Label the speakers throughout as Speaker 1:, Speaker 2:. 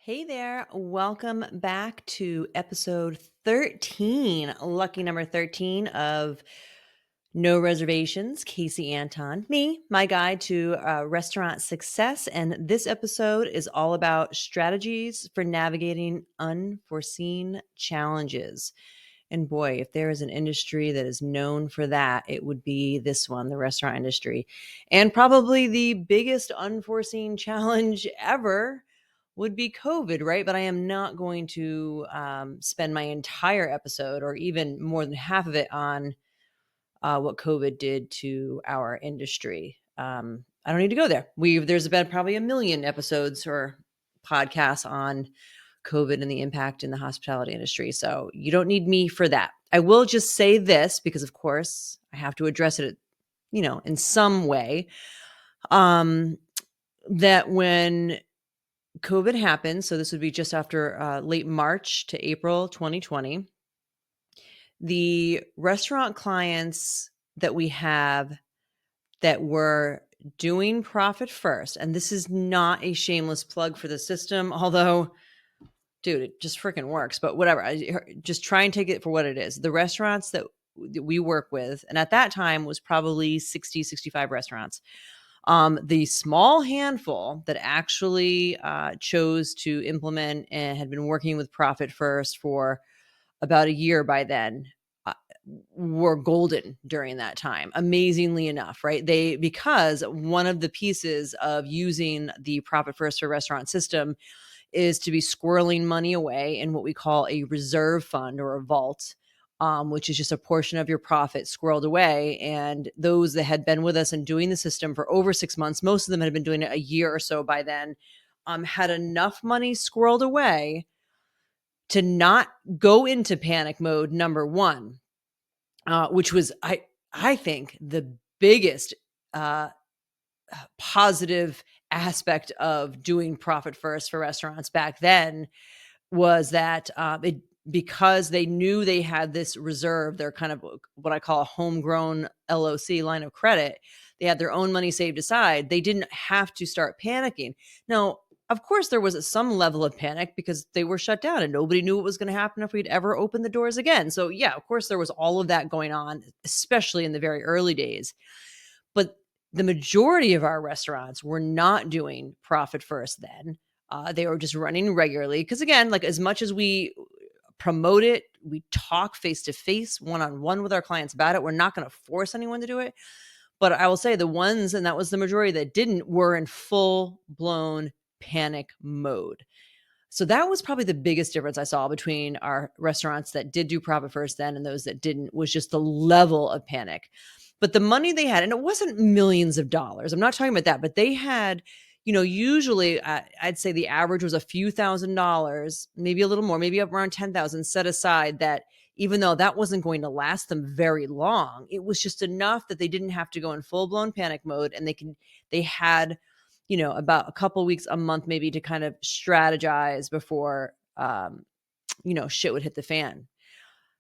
Speaker 1: Hey there, welcome back to episode 13, lucky number 13 of No Reservations, Kasey Anton, me, my guide to restaurant success. And this episode is all about strategies for navigating unforeseen challenges. And boy, if there is an industry that is known for that, it would be this one, the restaurant industry. And probably the biggest unforeseen challenge ever would be COVID, right? But I am not going to spend my entire episode or even more than half of it on what COVID did to our industry. I don't need to go there. There's been probably a million episodes or podcasts on COVID and the impact in the hospitality industry. So you don't need me for that. I will just say this because, of course, I have to address it, in some way. That when COVID happened, so this would be just after late March to April 2020, the restaurant clients that we have that were doing profit first, and this is not a shameless plug for the system, although, dude, it just freaking works, but whatever. Just try and take it for what it is. The restaurants that we work with, and at that time was probably 60, 65 restaurants. The small handful that actually chose to implement and had been working with Profit First for about a year by then uh, were golden during that time, amazingly enough, right? Because one of the pieces of using the Profit First for Restaurant system is to be squirreling money away in what we call a reserve fund or a vault, which is just a portion of your profit squirreled away. And those that had been with us and doing the system for over 6 months, most of them had been doing it a year or so by then, had enough money squirreled away to not go into panic mode, number one, which was, I think, the biggest positive aspect of doing profit first for restaurants back then was that because they knew they had this reserve, they're kind of what I call a homegrown LOC, line of credit. They had their own money saved aside. They didn't have to start panicking. Now, of course, there was some level of panic because they were shut down and nobody knew what was going to happen if we'd ever open the doors again. So, yeah, of course, there was all of that going on, especially in the very early days. But the majority of our restaurants were not doing profit first then. They were just running regularly because, again, like as much as we promote it, we talk face to face, one on one with our clients about it. We're not going to force anyone to do it. But I will say the ones, and that was the majority that didn't, were in full blown panic mode. So that was probably the biggest difference I saw between our restaurants that did do profit first then and those that didn't, was just the level of panic. But the money they had, and it wasn't millions of dollars. I'm not talking about that, but they had, usually I'd say the average was a few $1,000s, maybe a little more, maybe up around 10,000 set aside, that even though that wasn't going to last them very long, it was just enough that they didn't have to go in full blown panic mode, and they had, about a couple weeks, a month maybe, to kind of strategize before, shit would hit the fan.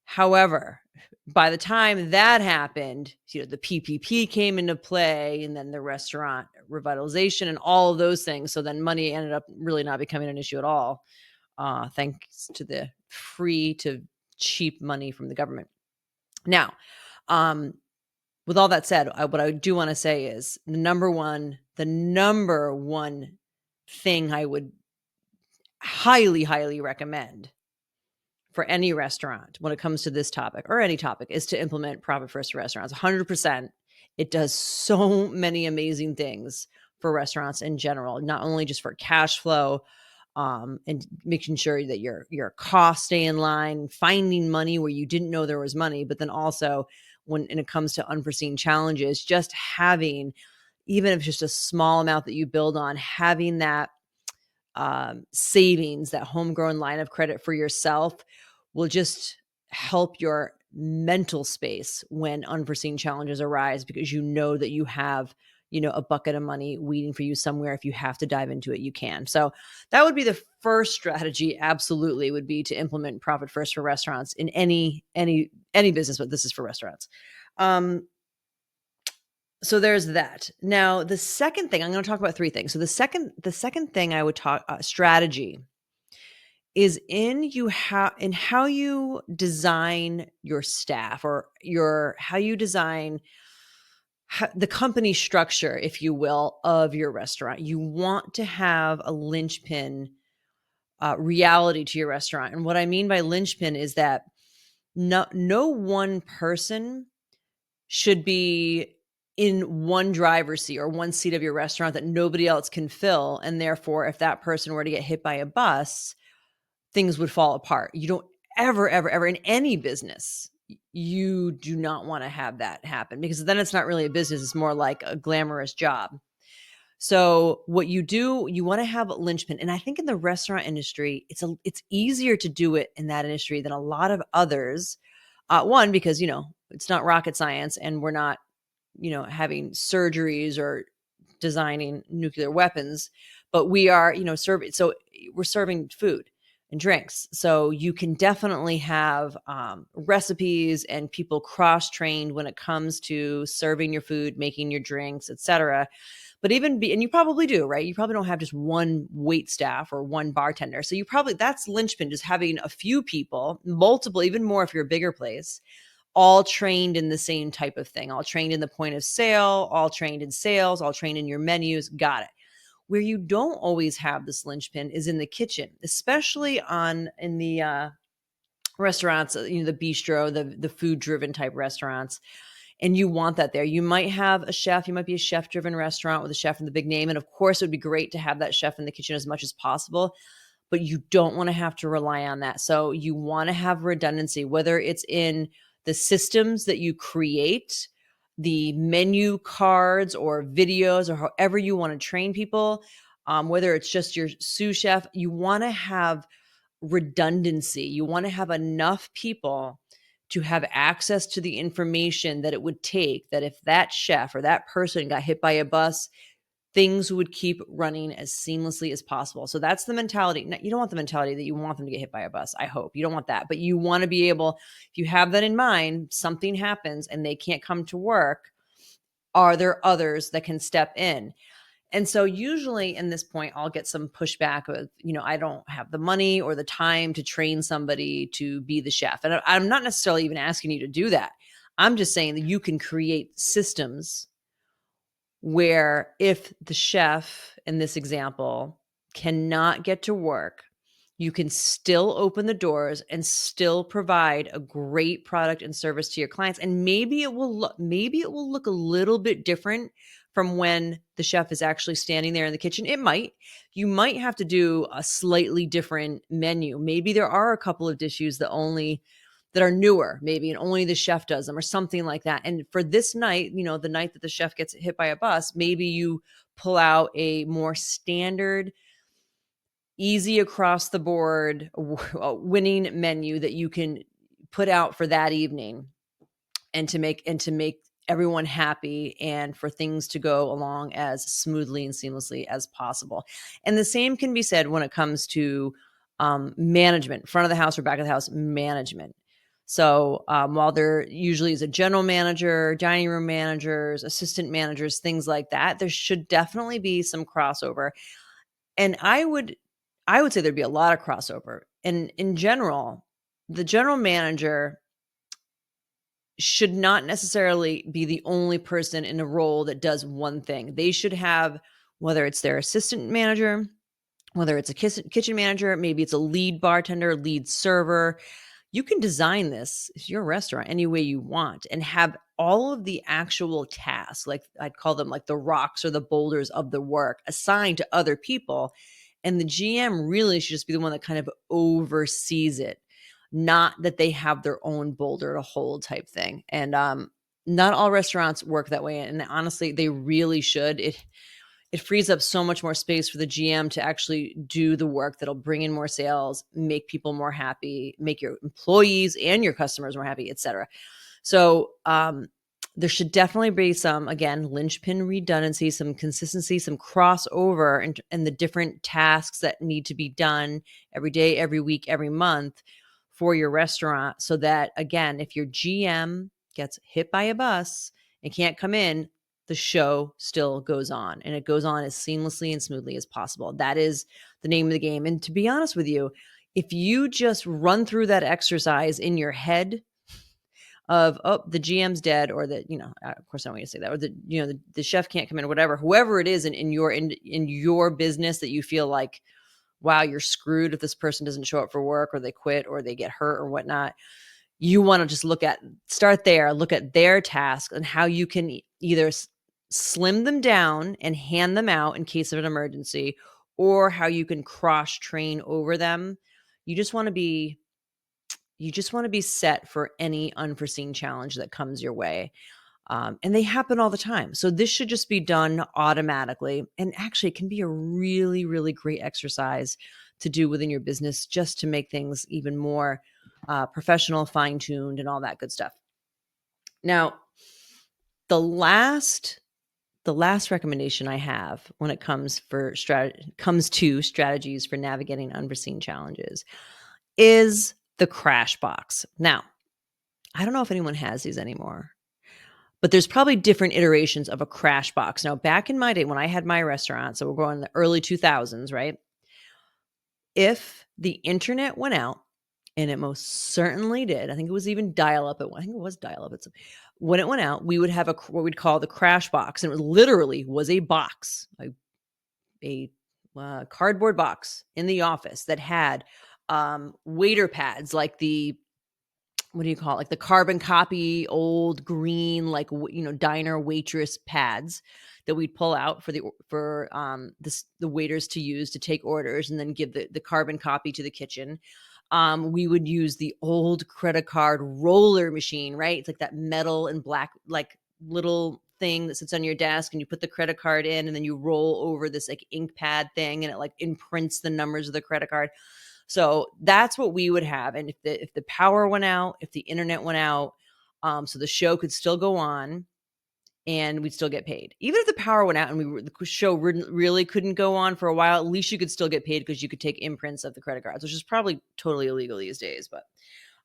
Speaker 1: However, by the time that happened, the PPP came into play, and then the restaurant revitalization and all of those things. So then money ended up really not becoming an issue at all, thanks to the free to cheap money from the government. Now, with all that said, what I do want to say is the number one thing I would highly, highly recommend for any restaurant when it comes to this topic or any topic is to implement profit first restaurants. 100%. It does so many amazing things for restaurants in general, not only just for cash flow, and making sure that your costs stay in line, finding money where you didn't know there was money, but then also when it comes to unforeseen challenges, just having, even if it's just a small amount that you build on, having that savings, that homegrown line of credit for yourself will just help your mental space when unforeseen challenges arise, because you know that you have, a bucket of money waiting for you somewhere. If you have to dive into it, you can. So that would be the first strategy. Absolutely, would be to implement profit first for restaurants in any business, but this is for restaurants. So there's that. Now, the second thing, I'm going to talk about three things. So the second thing I would talk strategy is in how you design your staff, or how you design the company structure, if you will, of your restaurant. You want to have a linchpin reality to your restaurant. And what I mean by linchpin is that no one person should be in one driver's seat or one seat of your restaurant that nobody else can fill. And therefore, if that person were to get hit by a bus, things would fall apart. You don't ever, ever, ever in any business, you do not want to have that happen, because then it's not really a business. It's more like a glamorous job. So what you do, you want to have a linchpin. And I think in the restaurant industry, it's easier to do it in that industry than a lot of others. One, because, it's not rocket science, and we're not, having surgeries or designing nuclear weapons, but we are, serving. So we're serving food and drinks. So you can definitely have recipes and people cross-trained when it comes to serving your food, making your drinks, etc. But and you probably do, right? You probably don't have just one wait staff or one bartender. So that's linchpin, just having a few people, multiple, even more if you're a bigger place, all trained in the same type of thing, all trained in the point of sale, all trained in sales, all trained in your menus. Got it. Where you don't always have this linchpin is in the kitchen, especially in the restaurants, the bistro, the food driven type restaurants. And you want that there. You might have a chef. You might be a chef driven restaurant with a chef in the big name. And of course, it would be great to have that chef in the kitchen as much as possible, but you don't want to have to rely on that. So you want to have redundancy, whether it's in the systems that you create, the menu cards or videos, or however you want to train people, whether it's just your sous chef. You want to have redundancy. You want to have enough people to have access to the information that it would take, that if that chef or that person got hit by a bus, things would keep running as seamlessly as possible. So that's the mentality. Now, you don't want the mentality that you want them to get hit by a bus. I hope you don't want that, but you want to be able, if you have that in mind, something happens and they can't come to work, are there others that can step in? And so usually in this point, I'll get some pushback of, I don't have the money or the time to train somebody to be the chef. And I'm not necessarily even asking you to do that. I'm just saying that you can create systems where if the chef in this example cannot get to work, you can still open the doors and still provide a great product and service to your clients. And maybe it will look a little bit different from when the chef is actually standing there in the kitchen. It might. You might have to do a slightly different menu. Maybe there are a couple of dishes that are newer, maybe, and only the chef does them or something like that. And for this night, the night that the chef gets hit by a bus, maybe you pull out a more standard, easy across the board winning menu that you can put out for that evening, and to make everyone happy, and for things to go along as smoothly and seamlessly as possible. And the same can be said when it comes to management, front of the house or back of the house management. So while there usually is a general manager, dining room managers, assistant managers, things like that, there should definitely be some crossover. And I would say there'd be a lot of crossover. And in general, the general manager should not necessarily be the only person in a role that does one thing. They should have, whether it's their assistant manager, whether it's a kitchen manager, maybe it's a lead bartender, lead server. You can design this, if you're a restaurant, any way you want, and have all of the actual tasks, like I'd call them like the rocks or the boulders of the work, assigned to other people. And the GM really should just be the one that kind of oversees it, not that they have their own boulder to hold type thing. And not all restaurants work that way. And honestly, they really should. It frees up so much more space for the GM to actually do the work that'll bring in more sales, make people more happy, make your employees and your customers more happy, et cetera. So there should definitely be some, again, linchpin redundancy, some consistency, some crossover in the different tasks that need to be done every day, every week, every month for your restaurant. So that, again, if your GM gets hit by a bus and can't come in, the show still goes on, and it goes on as seamlessly and smoothly as possible. That is the name of the game. And to be honest with you, if you just run through that exercise in your head of, oh, the GM's dead, or that, of course I don't want you to say that, or the chef can't come in, or whatever, whoever it is in your business that you feel like, wow, you're screwed if this person doesn't show up for work, or they quit, or they get hurt, or whatnot. You want to just look at their task and how you can either slim them down and hand them out in case of an emergency, or how you can cross train over them. You just want to be set for any unforeseen challenge that comes your way. And they happen all the time. So this should just be done automatically. And actually, it can be a really, really great exercise to do within your business, just to make things even more professional, fine-tuned, and all that good stuff. Now, the last recommendation I have when it comes to strategies for navigating unforeseen challenges is the crash box. Now, I don't know if anyone has these anymore, but there's probably different iterations of a crash box. Now, back in my day when I had my restaurant, so we're going in the early 2000s, right? If the internet went out, and it most certainly did, I think it was even dial-up. I think it was dial-up. When it went out, we would have what we'd call the crash box, and it literally was a box, a cardboard box in the office that had waiter pads, like the, what do you call it? Like the carbon copy, old green, like, diner waitress pads that we'd pull out for the waiters to use to take orders, and then give the carbon copy to the kitchen. We would use the old credit card roller machine, right? It's like that metal and black, like, little thing that sits on your desk, and you put the credit card in, and then you roll over this like ink pad thing, and it like imprints the numbers of the credit card. So that's what we would have. And if the power went out, if the internet went out, so the show could still go on and we'd still get paid. Even if the power went out and the show really couldn't go on for a while, at least you could still get paid, because you could take imprints of the credit cards, which is probably totally illegal these days. But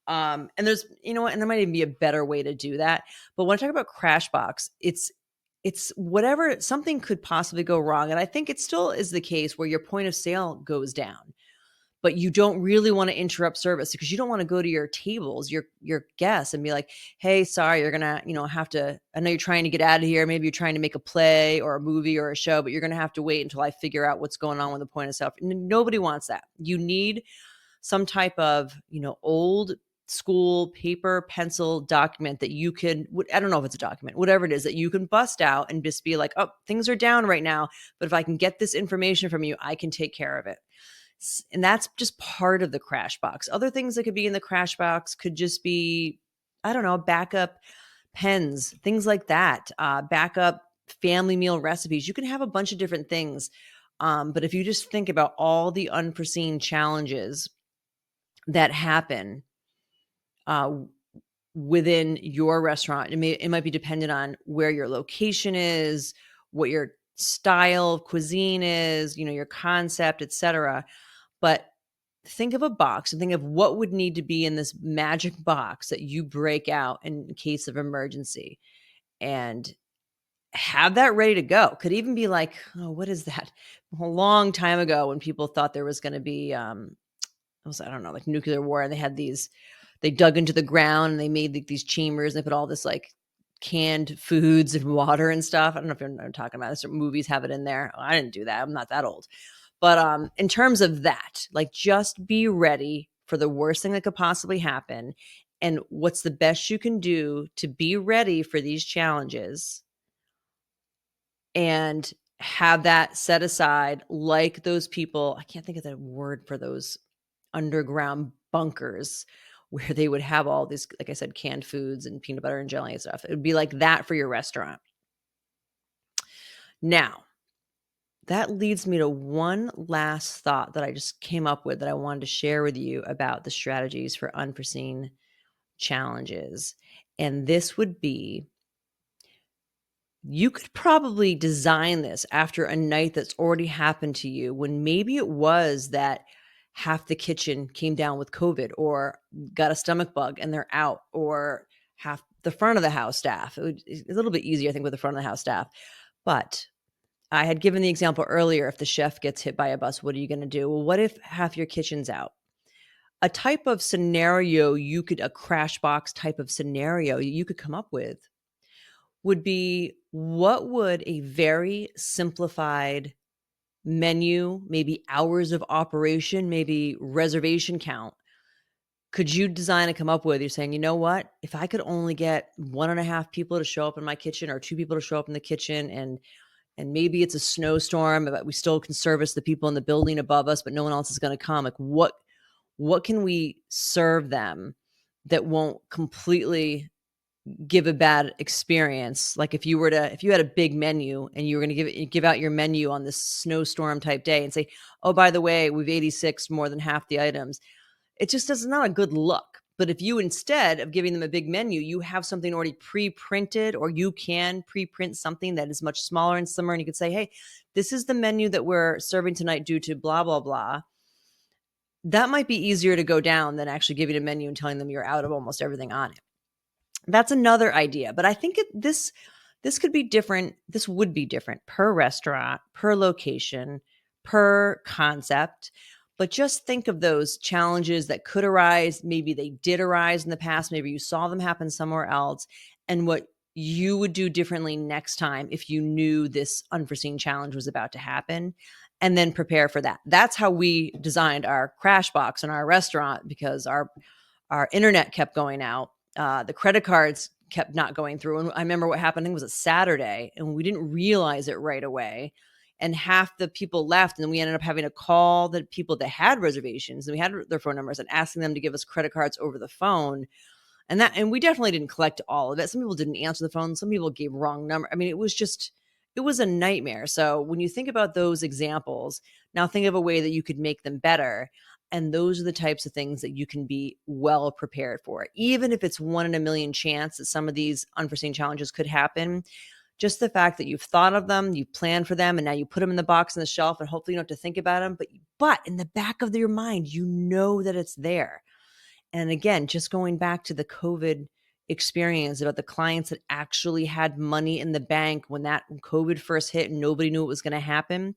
Speaker 1: and there's, and there might even be a better way to do that. But when I talk about crash box, it's whatever, something could possibly go wrong. And I think it still is the case where your point of sale goes down, but you don't really want to interrupt service, because you don't want to go to your tables, your guests, and be like, hey, sorry, you're going to, have to, I know you're trying to get out of here. Maybe you're trying to make a play or a movie or a show, but you're going to have to wait until I figure out what's going on with the point of sale. Nobody wants that. You need some type of, old school paper, pencil document that you can, I don't know if it's a document, whatever it is, that you can bust out and just be like, oh, things are down right now, but if I can get this information from you, I can take care of it. And that's just part of the crash box. Other things that could be in the crash box could just be, I don't know, backup pens, things like that, backup family meal recipes. You can have a bunch of different things. But if you just think about all the unforeseen challenges that happen within your restaurant, it might be dependent on where your location is, what your style of cuisine is, your concept, etc. But think of a box and think of what would need to be in this magic box that you break out in case of emergency, and have that ready to go. Could even be like, oh, what is that? A long time ago when people thought there was going to be, I don't know, like nuclear war, and they dug into the ground and they made these chambers, and they put all this like canned foods and water and stuff. I don't know if you're talking about this, or movies have it in there. I didn't do that. I'm not that old. But in terms of that, like, just be ready for the worst thing that could possibly happen. And what's the best you can do to be ready for these challenges, and have that set aside, like those people, I can't think of the word for those underground bunkers where they would have all these, like I said, canned foods and peanut butter and jelly and stuff. It would be like that for your restaurant. Now, that leads me to one last thought that I just came up with that I wanted to share with you about the strategies for unforeseen challenges. And this would be, you could probably design this after a night that's already happened to you, when maybe it was that half the kitchen came down with COVID, or got a stomach bug and they're out, or half the front of the house staff. It's a little bit easier, I think, with the front of the house staff. But I had given the example earlier, if the chef gets hit by a bus, what are you going to do? Well, what if half your kitchen's out? a type of scenario a crash box type of scenario you could come up with would be, what would a very simplified menu, maybe hours of operation, maybe reservation count, could you design and come up with? You're saying, you know what? If I could only get 1.5 people to show up in my kitchen or 2 people to show up in the kitchen, and maybe it's a snowstorm, but we still can service the people in the building above us, but no one else is going to come. Like, what can we serve them that won't completely give a bad experience? Like, if you had a big menu and you were going to give out your menu on this snowstorm type day and say, oh, by the way, we've 86 more than half the items. It just does not a good look. But if you, instead of giving them a big menu, you have something already pre-printed, or you can pre-print something that is much smaller and slimmer, and you could say, hey, this is the menu that we're serving tonight due to blah, blah, blah. That might be easier to go down than actually giving a menu and telling them you're out of almost everything on it. That's another idea. But I think this could be different. This would be different per restaurant, per location, per concept. But just think of those challenges that could arise. Maybe they did arise in the past. Maybe you saw them happen somewhere else, and what you would do differently next time if you knew this unforeseen challenge was about to happen, and then prepare for that. That's how we designed our crash box in our restaurant, because our internet kept going out. The credit cards kept not going through. And I remember what happened. I think it was a Saturday, and we didn't realize it right away. And half the people left, and then we ended up having to call the people that had reservations, and we had their phone numbers, and asking them to give us credit cards over the phone. And we definitely didn't collect all of it. Some people didn't answer the phone. Some people gave wrong number. I mean, it was a nightmare. So when you think about those examples, now think of a way that you could make them better. And those are the types of things that you can be well prepared for. Even if it's 1 in a million chance that some of these unforeseen challenges could happen, just the fact that you've thought of them, you've planned for them, and now you put them in the box on the shelf, and hopefully you don't have to think about them. But in the back of your mind, you know that it's there. And again, just going back to the COVID experience about the clients that actually had money in the bank when that COVID first hit and nobody knew what was going to happen.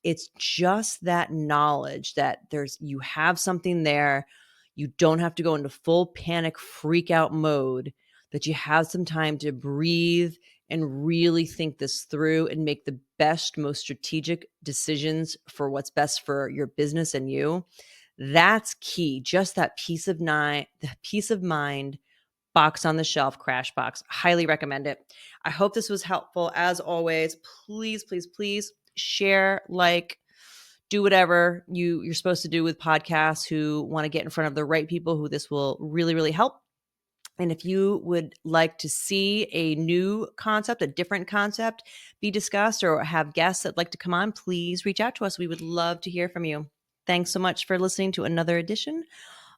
Speaker 1: It's just that knowledge that you have something there. You don't have to go into full panic, freak out mode, that you have some time to breathe and really think this through and make the best, most strategic decisions for what's best for your business and you. That's key. Just that peace of mind, box on the shelf, crash box. Highly recommend it. I hope this was helpful. As always, please, please, please share, like, do whatever you're supposed to do with podcasts who want to get in front of the right people who this will really, really help. And if you would like to see a new concept, a different concept be discussed, or have guests that'd like to come on, please reach out to us. We would love to hear from you. Thanks so much for listening to another edition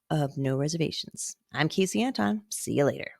Speaker 1: of No Reservations. I'm Kasey Anton. See you later.